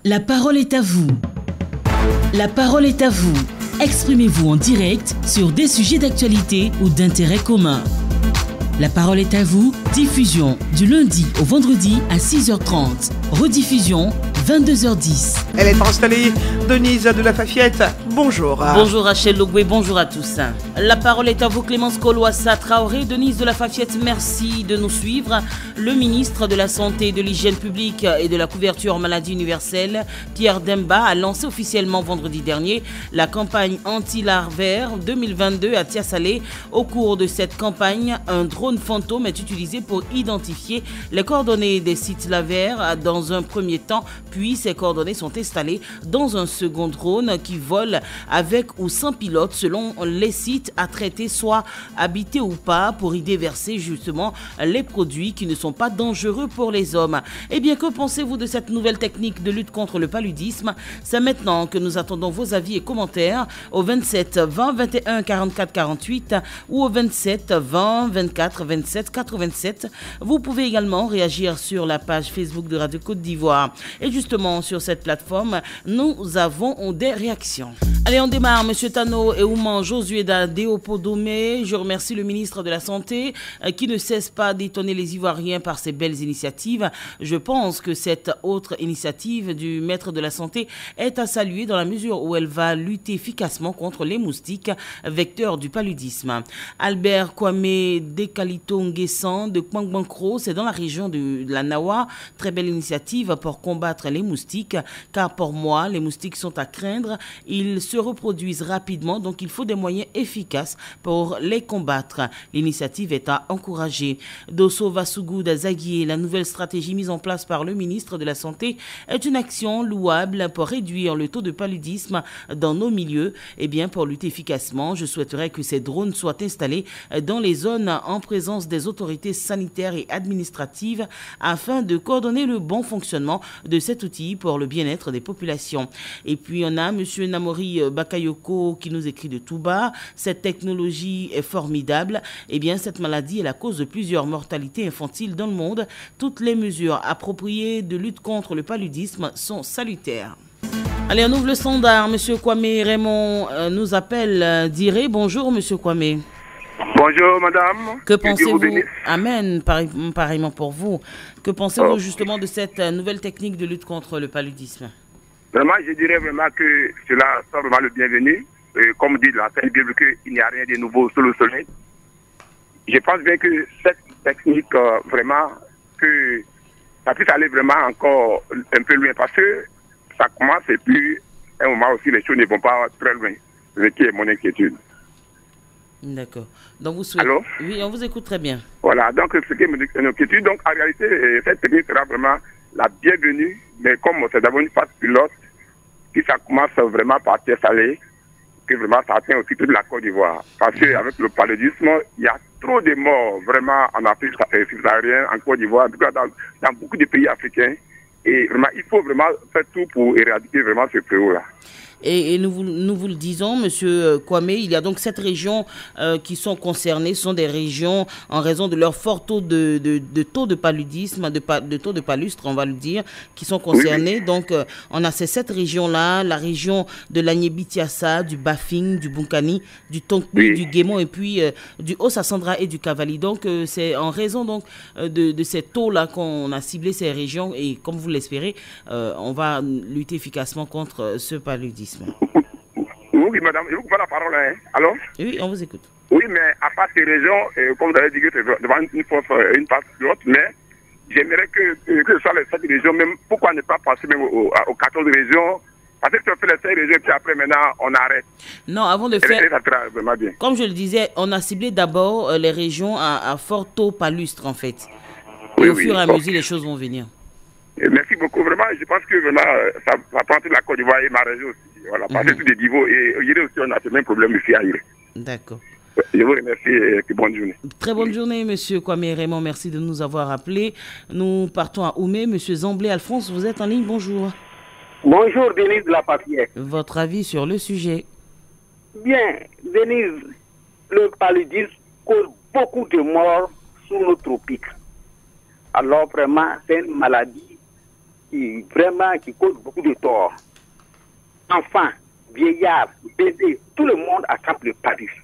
La parole est à vous. La parole est à vous. Exprimez-vous en direct sur des sujets d'actualité ou d'intérêt commun. La parole est à vous. Diffusion du lundi au vendredi à 6h30. Rediffusion 22h10. Elle est installée, Denise de la Fafiette. Bonjour. Bonjour Rachel Logoué, bonjour à tous. La parole est à vous Clémence Kolouassa Traoré, Denise de la Fafiette, merci de nous suivre. Le ministre de la Santé, de l'Hygiène publique et de la couverture maladie universelle, Pierre Demba, a lancé officiellement vendredi dernier la campagne anti-larvaire 2022 à Tiasalé. Au cours de cette campagne, un drone fantôme est utilisé pour identifier les coordonnées des sites larvaires dans un premier temps, puis ces coordonnées sont installées dans un second drone qui vole avec ou sans pilote selon les sites à traiter, soit habités ou pas, pour y déverser justement les produits qui ne sont pas dangereux pour les hommes. Eh bien, que pensez-vous de cette nouvelle technique de lutte contre le paludisme? C'est maintenant que nous attendons vos avis et commentaires au 27 20 21 44 48 ou au 27 20 24 27 87. Vous pouvez également réagir sur la page Facebook de Radio Côte d'Ivoire. Et justement, sur cette plateforme, nous avons des réactions. Allez, on démarre. Monsieur Tano et Ouman Josué Deopodomé. Je remercie le ministre de la Santé qui ne cesse pas d'étonner les Ivoiriens par ses belles initiatives. Je pense que cette autre initiative du maître de la Santé est à saluer dans la mesure où elle va lutter efficacement contre les moustiques, vecteurs du paludisme. Albert Kwame Dekalito Nguessan de Kwangbankro, c'est dans la région de la Nawa. Très belle initiative pour combattre les moustiques, car pour moi, les moustiques sont à craindre. Ils se reproduisent rapidement, donc il faut des moyens efficaces pour les combattre. L'initiative est à encourager. Dosso Vasugu d'Azaguié, la nouvelle stratégie mise en place par le ministre de la Santé est une action louable pour réduire le taux de paludisme dans nos milieux. Eh bien, pour lutter efficacement, je souhaiterais que ces drones soient installés dans les zones en présence des autorités sanitaires et administratives afin de coordonner le bon fonctionnement de cet outil pour le bien-être des populations. Et puis, on a M. Namori Bakayoko qui nous écrit de tout bas. Cette technologie est formidable. Eh bien, cette maladie est la cause de plusieurs mortalités infantiles dans le monde. Toutes les mesures appropriées de lutte contre le paludisme sont salutaires. Allez, on ouvre le standard. Monsieur Kwame Raymond nous appelle d'Iré. Bonjour, Monsieur Kwame. Bonjour, madame. Que pensez-vous? Amen, pareillement pour vous. Que pensez-vous justement de cette nouvelle technique de lutte contre le paludisme? Vraiment, je dirais vraiment que cela sera vraiment le bienvenu. Comme dit la Sainte Bible, qu'il n'y a rien de nouveau sous le soleil. Je pense bien que cette technique, vraiment, que ça puisse aller vraiment encore un peu loin, parce que ça commence et puis à un moment aussi les choses ne vont pas très loin. Ce qui est mon inquiétude. D'accord. Donc vous souhaitez... Allô? Oui, on vous écoute très bien. Voilà, donc ce qui est mon inquiétude, donc en réalité, cette technique sera vraiment la bienvenue, mais comme c'est d'abord une phase pilote, qui ça commence vraiment par Tiasalé, que vraiment ça atteint aussi toute la Côte d'Ivoire. Parce qu'avec le paludisme, il y a trop de morts vraiment en Afrique subsaharienne, en Côte d'Ivoire, en tout cas dans beaucoup de pays africains. Et vraiment, il faut vraiment faire tout pour éradiquer vraiment ce fléau-là. Et nous vous le disons, Monsieur Kwame, il y a donc 7 régions qui sont concernées. Ce sont des régions en raison de leur fort taux de taux de paludisme, de taux de palustre, on va le dire, qui sont concernées. Oui. Donc, on a ces 7 régions-là, la région de l'Agné-Bitiassa, du Bafing, du Bunkani, du Tonkpi, du Guémon et puis du Haut-Sassandra et du Cavali. Donc, c'est en raison donc de ces taux-là qu'on a ciblé ces régions et comme vous l'espérez, on va lutter efficacement contre ce paludisme. Oui, madame, je vous coupe la parole. Hein. Alors? Oui, on vous écoute. Oui, mais à part ces régions, comme vous avez dit, que c'est devant une phase pilote, mais j'aimerais que ce soit les 7 régions, même pourquoi ne pas passer même aux 14 régions? Parce que si on fait les 5 régions, puis après maintenant, on arrête. Non, avant de faire... Ça sera vraiment bien. Comme je le disais, on a ciblé d'abord les régions à fort taux palustre, en fait. Et au fur et à mesure, les choses vont venir. Merci beaucoup. Vraiment, je pense que vraiment, ça prend toute la Côte d'Ivoire et ma région aussi. Voilà, parce que tous des niveaux. Et hier aussi, on a ce même problème ici à Iré. D'accord. Je vous remercie et bonne journée. Très bonne journée, Monsieur Kwame Raymond. Merci de nous avoir appelés. Nous partons à Oumé. Monsieur Zamblé Alphonse, vous êtes en ligne. Bonjour. Bonjour, Denise de la Papier. Votre avis sur le sujet? Bien, Denise, le paludisme cause beaucoup de morts sous nos tropiques. Alors vraiment, c'est une maladie qui cause beaucoup de tort. Enfants, vieillards, bébés, tout le monde attrape le paludisme.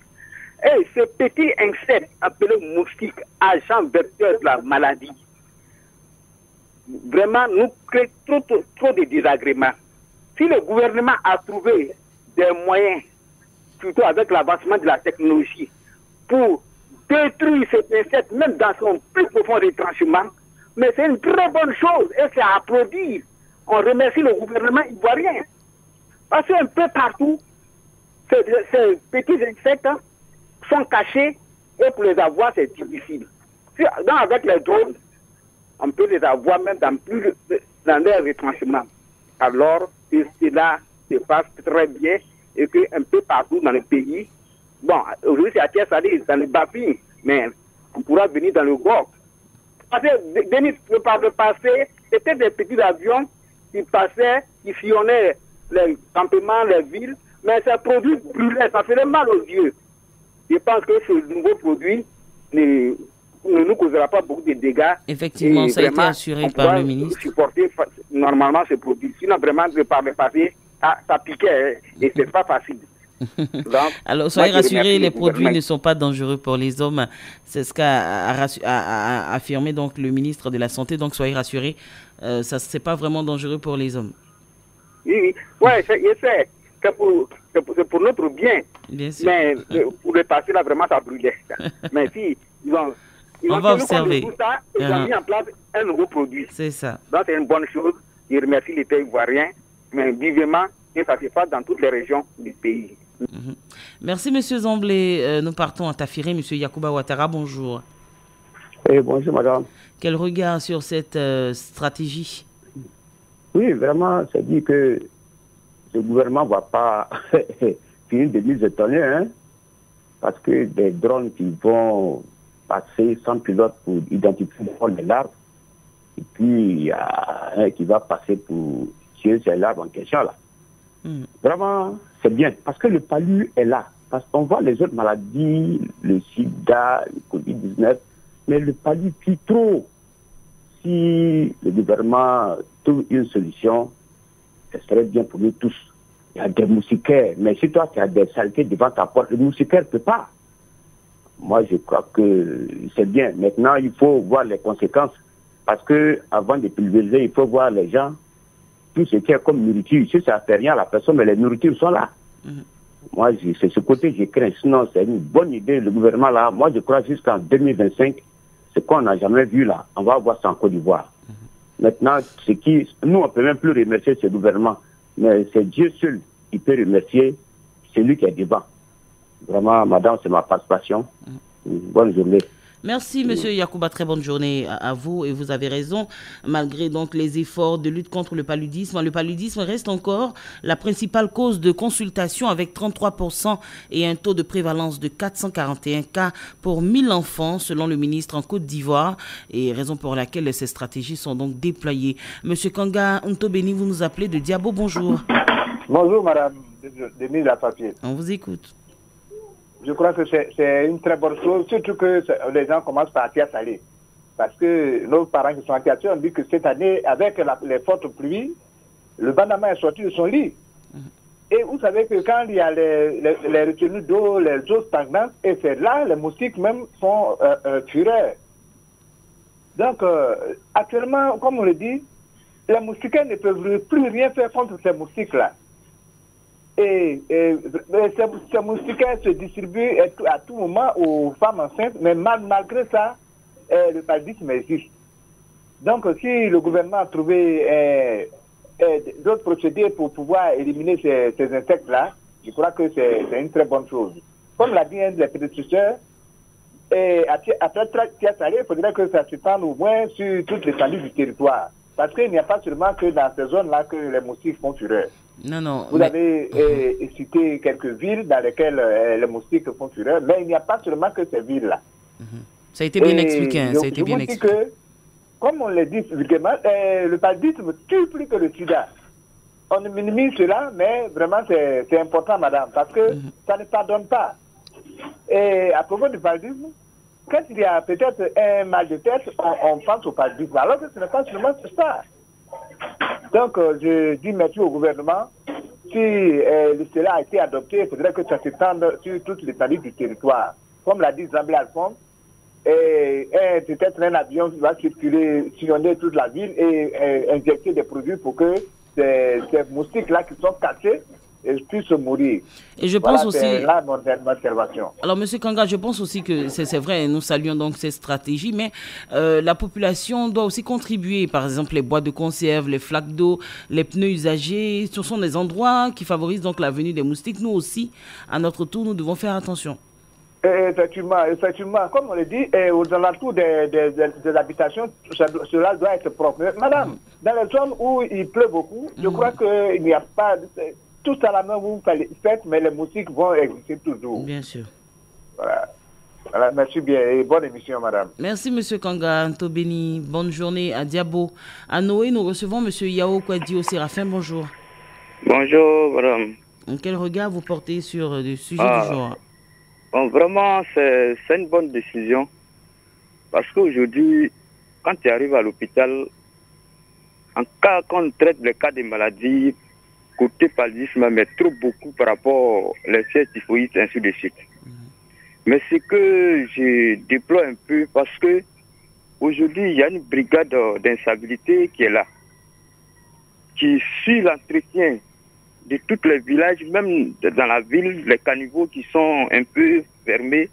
Et ce petit insecte appelé moustique, agent vecteur de la maladie, vraiment nous crée trop de désagréments. Si le gouvernement a trouvé des moyens, surtout avec l'avancement de la technologie, pour détruire cet insecte, même dans son plus profond retranchement, mais c'est une très bonne chose et c'est à applaudir. On remercie le gouvernement ivoirien. Parce qu'un peu partout, ces petits insectes sont cachés et pour les avoir, c'est difficile. Avec les drones, on peut les avoir même dans les retranchements. Alors, cela se passe très bien et qu'un peu partout dans le pays, bon, aujourd'hui c'est à Thiès-Salé, dans le Bapi, mais on pourra venir dans le Gord. Parce que, Denis, par le passé, c'était des petits avions qui passaient, qui sillonnaient les campements, les villes, mais ces produits brûlaient, ça faisait mal aux yeux. Je pense que ce nouveau produit ne nous causera pas beaucoup de dégâts. Effectivement, ça a été assuré par le ministre. Supporter normalement ce produit. Sinon, vraiment, par le passé, ça piquait et c'est pas facile. Donc, alors, soyez rassurés, les produits ne sont pas dangereux pour les hommes. C'est ce qu'a affirmé donc le ministre de la Santé. Donc, soyez rassurés, c'est pas vraiment dangereux pour les hommes. Oui. Ouais, c'est pour notre bien. Bien sûr. Mais pour le passé, là, vraiment, ça brûlait. Mais si, on va observer. Tout ça, ils ont mis en place un nouveau produit. C'est ça. Donc, c'est une bonne chose. Je remercie l'État ivoirien, mais vivement, que ça se passe dans toutes les régions du pays. Merci, M. Zamblé. Nous partons à Tafiré. M. Yacouba Ouattara, bonjour. Bonjour, madame. Quel regard sur cette stratégie? Oui, vraiment, c'est dit que le gouvernement ne va pas finir de nous étonner, hein, parce que des drones qui vont passer sans pilote pour identifier les larves, et puis il y a un qui va passer pour tuer ces larves en question là. Vraiment, c'est bien, parce que le palu est là. Parce qu'on voit les autres maladies, le sida, le Covid-19, mais le palu tue trop. Si le gouvernement trouve une solution, ce serait bien pour nous tous. Il y a des moustiquaires, mais si toi tu as des saletés devant ta porte, le moustiquaire ne peut pas. Moi, je crois que c'est bien. Maintenant, il faut voir les conséquences. Parce que avant de pulvériser, il faut voir les gens, tout ce qui est comme nourriture. Si ça ne fait rien à la personne, mais les nourritures sont là. Moi, c'est ce côté que je crains. Sinon, c'est une bonne idée, le gouvernement là. Moi, je crois jusqu'en 2025, ce qu'on n'a jamais vu là, on va voir ça en Côte d'Ivoire. Maintenant, nous, on ne peut même plus remercier ce gouvernement. Mais c'est Dieu seul qui peut remercier celui qui est devant. Vraiment, madame, c'est ma participation. Bonne journée. Merci, Monsieur Yacouba. Très bonne journée à vous. Et vous avez raison. Malgré donc les efforts de lutte contre le paludisme reste encore la principale cause de consultation avec 33% et un taux de prévalence de 441 cas pour 1000 enfants, selon le ministre en Côte d'Ivoire. Et raison pour laquelle ces stratégies sont donc déployées. Monsieur Kanga Ntobeni, vous nous appelez de Diabo. Bonjour. Bonjour, madame Denise Lapapier. On vous écoute. Je crois que c'est une très bonne chose, surtout que les gens commencent par Thiès-Salé. Parce que nos parents qui sont en Thiès ont dit que cette année, avec les fortes pluies, le Banama est sorti de son lit. Et vous savez que quand il y a les retenues d'eau, les eaux stagnantes, et c'est là, les moustiques même sont fureurs. Donc, actuellement, comme on le dit, les moustiquaires ne peuvent plus rien faire contre ces moustiques-là. Et ces moustiquaires se distribuent à tout moment aux femmes enceintes, mais malgré ça, le paludisme existe. Donc, si le gouvernement a trouvé d'autres procédés pour pouvoir éliminer ces insectes-là, je crois que c'est une très bonne chose. Comme l'a dit un des prédécesseurs, après Thiès-Salé, il faudrait que ça s'étende au moins sur toute l'étendue du territoire. Parce qu'il n'y a pas seulement que dans ces zones-là que les moustiques font fureur. Non. Vous avez cité quelques villes dans lesquelles les moustiques font fureur, mais il n'y a pas seulement que ces villes-là. Ça a été bien expliqué. Ça a été bien expliqué. Que, comme on le dit vulgairement, le paludisme tue plus que le sida. On minimise cela, mais vraiment c'est important, madame, parce que ça ne pardonne pas. Et à propos du paludisme, quand il y a peut-être un mal de tête, on pense au paludisme, alors que ce n'est pas seulement ça. Donc, je dis merci au gouvernement. Si cela a été adopté, il faudrait que ça s'étende sur toute l'étendue du territoire. Comme l'a dit Zambé Alphonse, peut-être un avion qui va circuler, sillonner toute la ville et injecter des produits pour que ces moustiques-là qui sont cachés puissent mourir. Et je pense aussi... C'est là mon observation. Alors, M. Kanga, je pense aussi que c'est vrai, nous saluons donc ces stratégies, mais la population doit aussi contribuer. Par exemple, les boîtes de conserve, les flaques d'eau, les pneus usagés, ce sont des endroits qui favorisent donc la venue des moustiques. Nous aussi, à notre tour, nous devons faire attention. Effectivement, comme on le dit, aux alentours des habitations, cela doit être propre. Madame, dans les zones où il pleut beaucoup, je crois qu'il n'y a pas... Tout à la main, vous faites, mais les moustiques vont exister toujours. Bien sûr. Voilà, merci bien et bonne émission, madame. Merci, M. Kanga, Antobeni. Bonne journée à Diabo. À Noé, nous recevons M. Yao Kwadio Séraphin. Bonjour. Bonjour, madame. Quel regard vous portez sur le sujet du jour? Bon, vraiment, c'est une bonne décision. Parce qu'aujourd'hui, quand tu arrives à l'hôpital, quand on traite les cas de maladies, côté paludisme, mais trop beaucoup par rapport aux fièvres typhoïdes, ainsi de suite. Mais ce que je déplore un peu, parce que aujourd'hui, il y a une brigade d'instabilité qui est là, qui suit l'entretien de tous les villages, même dans la ville, les caniveaux qui sont un peu fermés,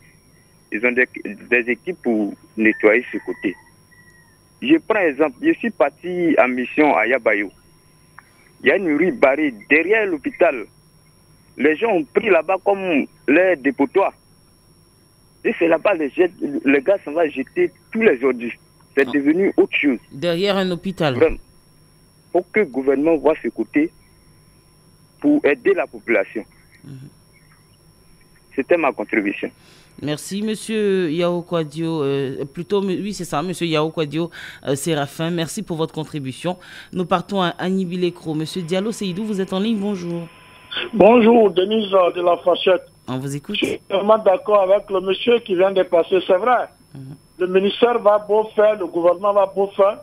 ils ont des équipes pour nettoyer ce côté. Je prends exemple, je suis parti en mission à Yabayo. Il y a une rue barrée derrière l'hôpital. Les gens ont pris là-bas comme les dépotoirs. Et c'est là-bas, les gars s'en vont jeter tous les ordures. C'est devenu autre chose. Derrière un hôpital. Vraiment. Il faut que le gouvernement voit ce côté pour aider la population. C'était ma contribution. Merci, Monsieur Yao Kwadio. Oui, c'est ça, Monsieur Yao Kwadio Séraphin. Merci pour votre contribution. Nous partons à Anibilekro. Monsieur Diallo Seydou, vous êtes en ligne. Bonjour. Bonjour, Denise de la Fachette. On vous écoute. Je suis vraiment d'accord avec le monsieur qui vient de passer. C'est vrai. Le ministère va beau faire, le gouvernement va beau faire.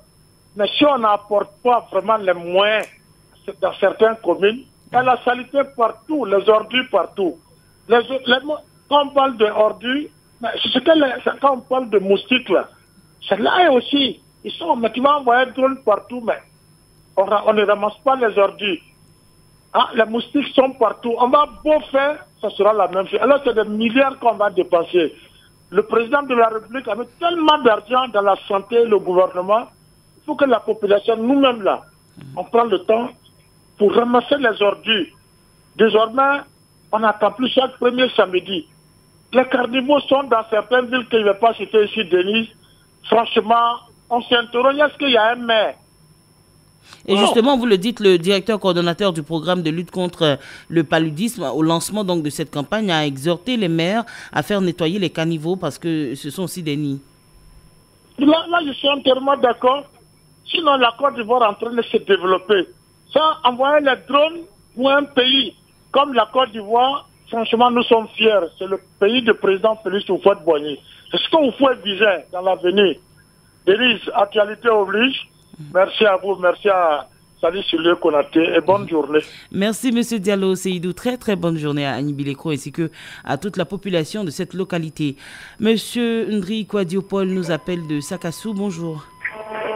Mais si on n'apporte pas vraiment les moyens dans certaines communes, il y a la saleté partout, les ordures partout. Quand on parle de ordures, quand on parle de moustiques, là, c'est là aussi. Ils sont, mais tu vas envoyer un drone partout, mais on ne ramasse pas les ordures. Ah, les moustiques sont partout. On va beau faire, ça sera la même chose. Alors, c'est des milliards qu'on va dépenser. Le président de la République a mis tellement d'argent dans la santé, le gouvernement. Il faut que la population, nous-mêmes là, on prend le temps pour ramasser les ordures. Désormais, on n'attend plus chaque premier samedi. Les carnivores sont dans certaines villes que je ne vais pas citer ici, Denise. Franchement, on s'interroge, est-ce qu'il y a un maire? Et justement, vous le dites, le directeur coordonnateur du programme de lutte contre le paludisme, au lancement donc de cette campagne, a exhorté les maires à faire nettoyer les caniveaux parce que ce sont aussi des nids. Là, je suis entièrement d'accord. Sinon, la Côte d'Ivoire est en train de se développer. Ça, envoyer les drones pour un pays comme la Côte d'Ivoire, franchement, nous sommes fiers. C'est le pays du président Félix Houphouët-Boigny. C'est ce qu'on faut viser dans l'avenir. Denise, actualité oblige. Merci à vous, merci à Salut Sylvie Konaté et bonne journée. Merci M. Diallo Seydou, très très bonne journée à Anibilekro ainsi que à toute la population de cette localité. M. Ndri Kwadiopol nous appelle de Sakassou, bonjour.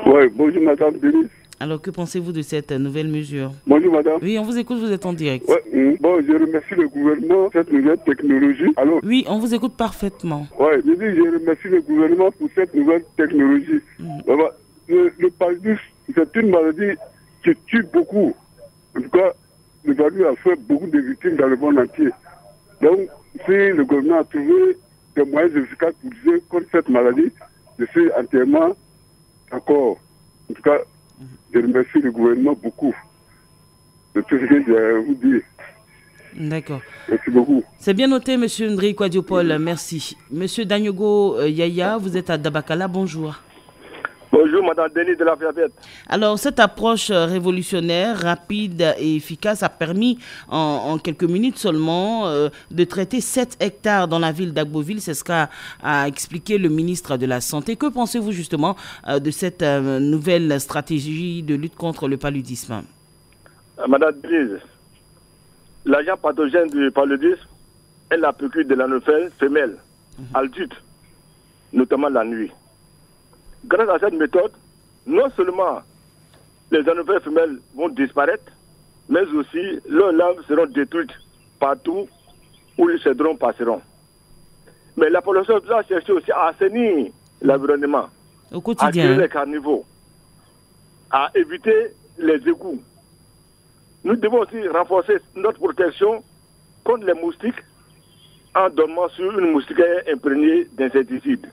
Oui, bonjour Madame Denise. Alors que pensez-vous de cette nouvelle mesure? Bonjour Madame. Oui, on vous écoute, vous êtes en direct. Ouais, bon, je remercie le gouvernement pour cette nouvelle technologie. Alors, oui, on vous écoute parfaitement. Oui, je remercie le gouvernement pour cette nouvelle technologie. Le paludisme, c'est une maladie qui tue beaucoup. En tout cas, le paludisme a fait beaucoup de victimes dans le monde entier. Donc, si le gouvernement a trouvé des moyens efficaces pour lutter contre cette maladie, je suis entièrement d'accord. En tout cas, je remercie le gouvernement beaucoup de tout ce que je vous dis. D'accord. Merci beaucoup. C'est bien noté, M. Ndri Kwadiopol. Merci. M. Danyogo Yaya, vous êtes à Dabakala. Bonjour. Bonjour. Bonjour, Madame Denis de la Fayette. Alors, cette approche révolutionnaire, rapide et efficace a permis en quelques minutes seulement de traiter 7 hectares dans la ville d'Agboville. C'est ce qu'a expliqué le ministre de la Santé. Que pensez-vous justement de cette nouvelle stratégie de lutte contre le paludisme? Madame Denis, l'agent pathogène du paludisme est la piqûre de l'anophèle femelle, adulte, notamment la nuit. Grâce à cette méthode, non seulement les anophèles femelles vont disparaître, mais aussi leurs larves seront détruites partout où ces drones passeront. Mais la population doit chercher aussi à assainir l'environnement, au quotidien, à créer les carnivores, à éviter les égouts. Nous devons aussi renforcer notre protection contre les moustiques en dormant sur une moustiquaire imprégnée d'insecticides.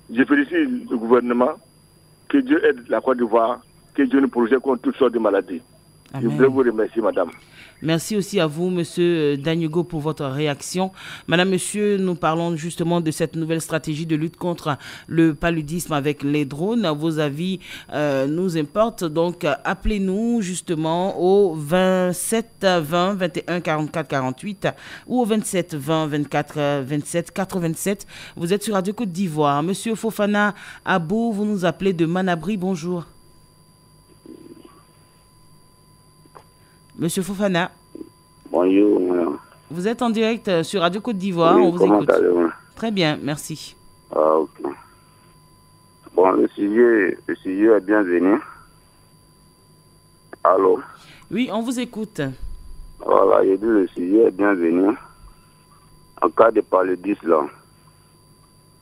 Je félicite le gouvernement, que Dieu aide la Côte d'Ivoire, que Dieu nous protège contre toutes sortes de maladies. Amen. Je voulais vous remercier, madame. Merci aussi à vous, monsieur Danyugo, pour votre réaction. Madame, monsieur, nous parlons justement de cette nouvelle stratégie de lutte contre le paludisme avec les drones. Vos avis nous importent, donc appelez-nous justement au 27 20 21 44 48 ou au 27 20 24 27 87. Vous êtes sur Radio Côte d'Ivoire. Monsieur Fofana Abou, vous nous appelez de Manabri, bonjour. Monsieur Fofana. Bonjour, madame. Vous êtes en direct sur Radio Côte d'Ivoire, oui, on vous écoute. Très bien, merci. Ah, ok. Bon, le sujet est bienvenu. Allô? Oui, on vous écoute. Voilà, j'ai dit le sujet est bienvenu. En cas de paludisme, là,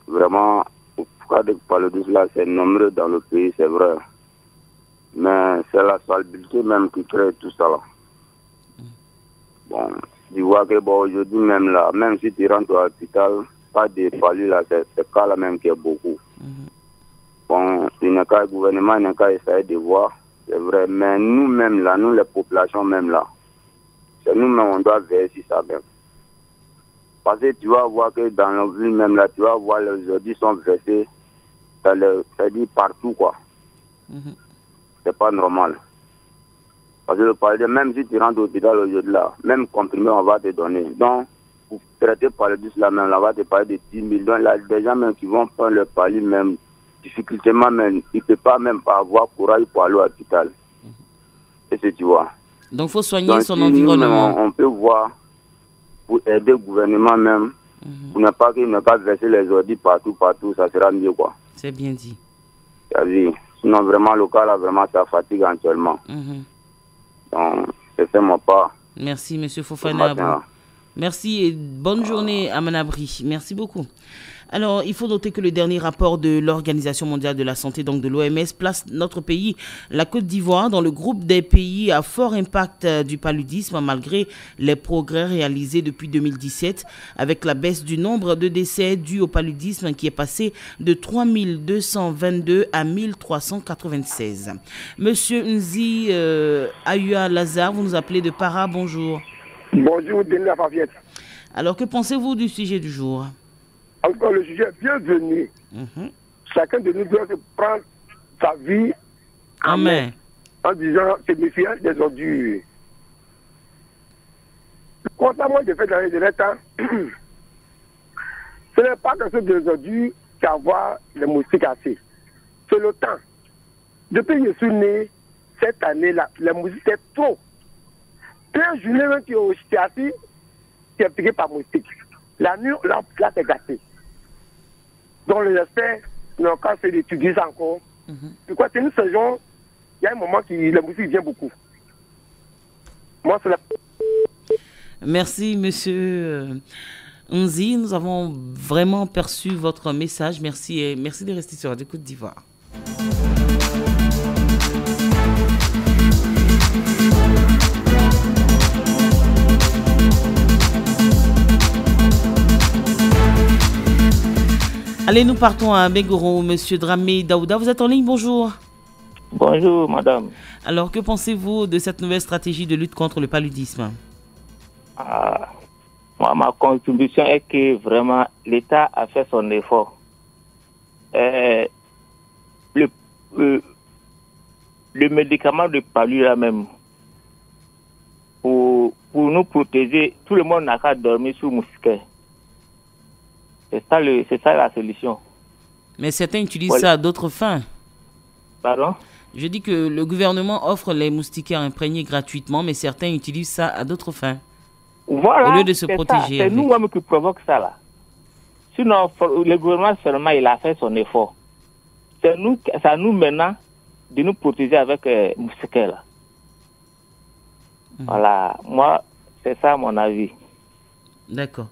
vraiment, en cas de paludisme, là, c'est nombreux dans le pays, c'est vrai. Mais c'est la salubrité même qui crée tout ça, là. Bon, tu vois que bon, aujourd'hui même là, même si tu rentres à l'hôpital, pas de palud là, c'est ce cas-là même qui est beaucoup. Bon, il n'y a qu'à le gouvernement, il n'y a qu'à essayer de voir, c'est vrai. Mais nous-mêmes là, nous les populations même là, c'est nous-mêmes on doit veiller sur ça même. Parce que tu vas voir que dans nos villes même là, tu vas voir les ordures sont versés, c'est-à-dire partout quoi. C'est pas normal. Parce que le paludisme, même si tu rentres au l'hôpital aujourd'hui là, même comprimé on va te donner. Donc, pour traiter le paludisme là même, on va te parler de 10 millions. Donc, là, des gens même qui vont prendre le paludisme même, difficilement même, ils ne peuvent pas même pas avoir courage pour aller à l'hôpital. Et c'est tu vois. Donc, il faut soigner son environnement. On peut voir, pour aider le gouvernement même, pour ne pas verser les ordures partout, ça sera mieux quoi. C'est bien dit. Sinon, vraiment, le cas là, vraiment, ça fatigue actuellement. Donc, c'est vraiment pas. Merci, monsieur Fofana. Merci et bonne journée à Manabri. Merci beaucoup. Alors, il faut noter que le dernier rapport de l'Organisation mondiale de la santé, donc de l'OMS, place notre pays, la Côte d'Ivoire, dans le groupe des pays à fort impact du paludisme, malgré les progrès réalisés depuis 2017, avec la baisse du nombre de décès dus au paludisme qui est passé de 3222 à 1396. Monsieur Nzi Ayua Lazare, vous nous appelez de Para, bonjour. Bonjour, Denis la Fayette. Alors, que pensez-vous du sujet du jour? Encore le sujet est bienvenu. Chacun de nous doit se prendre sa vie en main en disant c'est méfiant des ordures. Contrairement aux effets dans les derniers temps, ce n'est pas quelque chose des ordures qu'avoir les moustiques assez. C'est le temps. Depuis que je suis né, cette année-là, les moustiques étaient trop. Plein de journées même qui ont été assis, qui est piqué par moustique. La nuit, là c'est gâté. Donc les experts n'ont qu'à faire d'étudier ça encore. Pourquoi c'est une saison, il y a un moment où la musique vient beaucoup. Moi, c'est la... Merci, monsieur Nzi. Nous avons vraiment perçu votre message. Merci et merci de rester sur Radio Côte d'Ivoire. Allez, nous partons à Begoro. Monsieur Dramé Daouda, vous êtes en ligne, bonjour. Bonjour, madame. Alors, que pensez-vous de cette nouvelle stratégie de lutte contre le paludisme? Moi, ma contribution est que vraiment l'État a fait son effort. le médicament de palu là même, pour nous protéger, tout le monde n'a qu'à dormir sous mousquet. C'est ça la solution. Mais certains utilisent ça à d'autres fins. Pardon? Je dis que le gouvernement offre les moustiquaires imprégnés gratuitement, mais certains utilisent ça à d'autres fins. Voilà, au lieu de se protéger. C'est nous-mêmes qui provoquons ça là. Sinon, le gouvernement seulement, il a fait son effort. C'est à nous maintenant de nous protéger avec moustiquaires là. Voilà, moi, c'est ça mon avis. D'accord.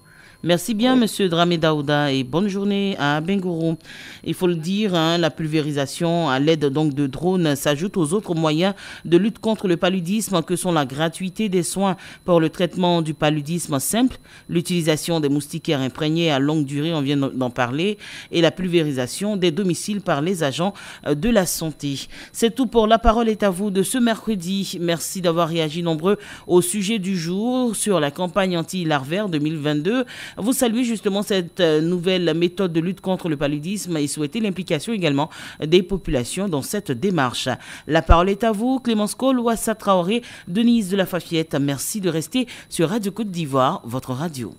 Merci bien, Monsieur Dramé Daouda, et bonne journée à Bengourou. Il faut le dire, la pulvérisation à l'aide donc de drones s'ajoute aux autres moyens de lutte contre le paludisme que sont la gratuité des soins pour le traitement du paludisme simple, l'utilisation des moustiquaires imprégnés à longue durée, on vient d'en parler, et la pulvérisation des domiciles par les agents de la santé. C'est tout pour La Parole est à vous de ce mercredi. Merci d'avoir réagi nombreux au sujet du jour sur la campagne anti-larvaire 2022. Vous saluez justement cette nouvelle méthode de lutte contre le paludisme et souhaitez l'implication également des populations dans cette démarche. La parole est à vous, Clémence Cole, Ouassa Traoré, Denise de la Fafiette. Merci de rester sur Radio Côte d'Ivoire, votre radio.